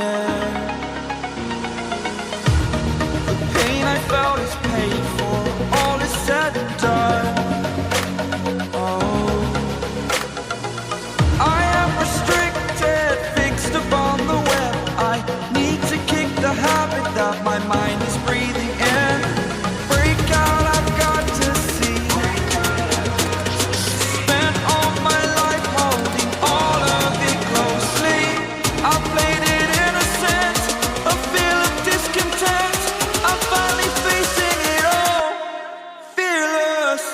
air. The pain I felt is paid for, all is said and done. Oh, I am restricted, fixed upon the web. I need to kick the habit that my mind is breathing in. Break out, I've got to see. Spent all my life holding all of it closely. I played it innocent, a feel of discontent. I'm finally facing it all, fearless.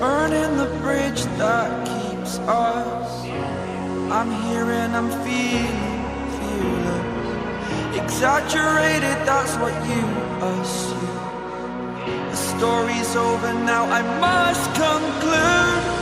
Burning the bridge that keeps us. I'm here and I'm feeling fearless. Exaggerated, that's what you assume. The story's over now, I must conclude.